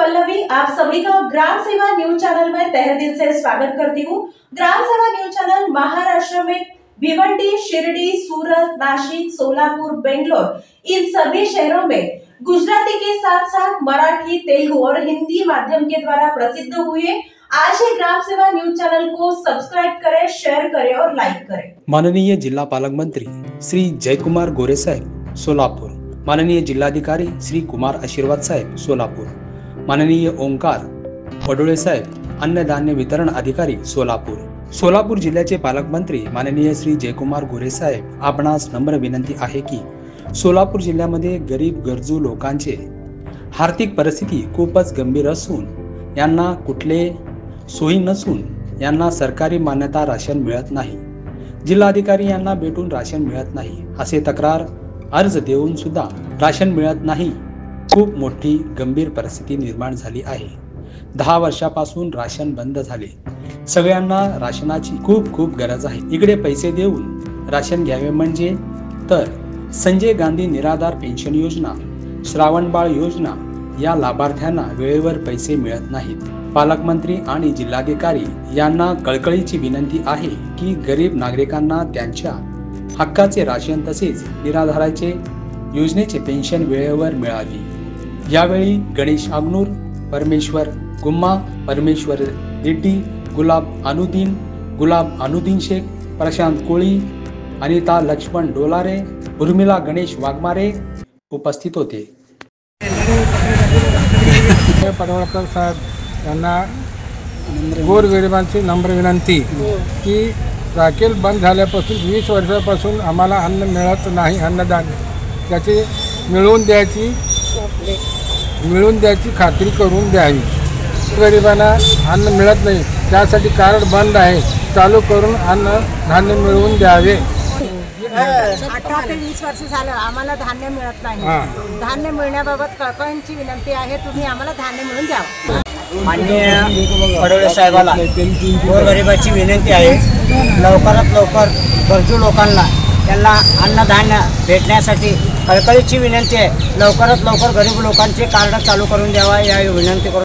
पल्लवी आप सभी का ग्राम सेवा न्यूज चैनल में तहे दिल से स्वागत करती हूँ। ग्राम सेवा न्यूज चैनल महाराष्ट्र में भिवंडी, शिरडी, सूरत, नासिक, सोलापुर, बेंगलोर इन सभी शहरों में गुजराती के साथ साथ मराठी, तेलुगु और हिंदी माध्यम के द्वारा प्रसिद्ध हुए। आज ही ग्राम सेवा न्यूज चैनल को सब्सक्राइब करें, शेयर करें और लाइक करें। माननीय जिल्हा पालकमंत्री श्री जयकुमार गोरे साहेब सोलापूर, माननीय जिल्हाधिकारी श्री कुमार आशीर्वाद साहेब सोलापूर, माननीय ओंकार पडोळे साहेब अन्न धान्य वितरण अधिकारी सोलापूर, सोलापूर जिल्ह्याचे पालकमंत्री माननीय श्री जयकुमार गोरे साहेब, आपणास नम्र विनंती आहे की सोलापूर जिल्ह्यामध्ये गरीब गरजू लोकांचे आर्थिक परिस्थिती खूपच गंभीर असून यांना कुठले सोयी नसून यांना सरकारी मान्यता राशन मिळत नाही, जिल्हाधिकारी यांना भेटून राशन मिळत नाही असे तक्रार अर्ज देऊन सुद्धा राशन मिळत नाही। खूप मोठी गंभीर परिस्थिती निर्माण झाली आहे। 10 वर्षापासून राशन बंद झाले। सगळ्यांना राशनाची खूप गरज आहे। इकडे पैसे देऊन राशन घ्यावे म्हणजे तर संजय गांधी निराधार पेन्शन योजना, श्रावणबाळ योजना या लाभार्थ्यांना वेळेवर पैसे मिळत नाहीत। पालकमंत्री आणि जिल्हाधिकारी यांना कळकळीची विनंती आहे की गरीब नागरिकांना त्यांच्या हक्काचे राशन तसेच निराधाराचे योजनेचे पेन्शन वेळेवर मिळावी। यावेळी गणेश आगनूर, परमेश्वर गुम्मा, परमेश्वर रेड्डी, गुलाब अनुद्दीन शेख, प्रशांत कोळी, अनिता लक्ष्मण डोलारे, उर्मिला गणेश वाघमारे उपस्थित होते। पडवळकर साहेब यांना गोरगरिबांची नम्र विनंती की राखेल बंद झाल्यापासून 20 वर्षापासून आम्हाला अन्न मिळत नाही, अन्नदान त्याची मिळवून द्यायची खात्री करून द्यावी। गरिबांना अन्न मिळत नाही, त्यासाठी कार्ड बंद आहे, चालू करून अन्न धान्य मिळवून द्यावे। 18 ते 20 वर्ष झालं आम्हाला धान्य मिळत नाही। धान्य मिळण्याबाबत कळकळीची विनंती आहे, तुम्ही आम्हाला धान्य मिळवून द्यावं। माननीय पडोळे साहेबाला गोरगरिबाची विनंती आहे, लवकरात लवकर गरजू लोकांना त्यांना अन्नधान्य भेटण्यासाठी कळकळीची विनंती आहे। लवकरात लवकर गरीब लोकांचे कार्ड चालू करून द्यावा या विनंती करून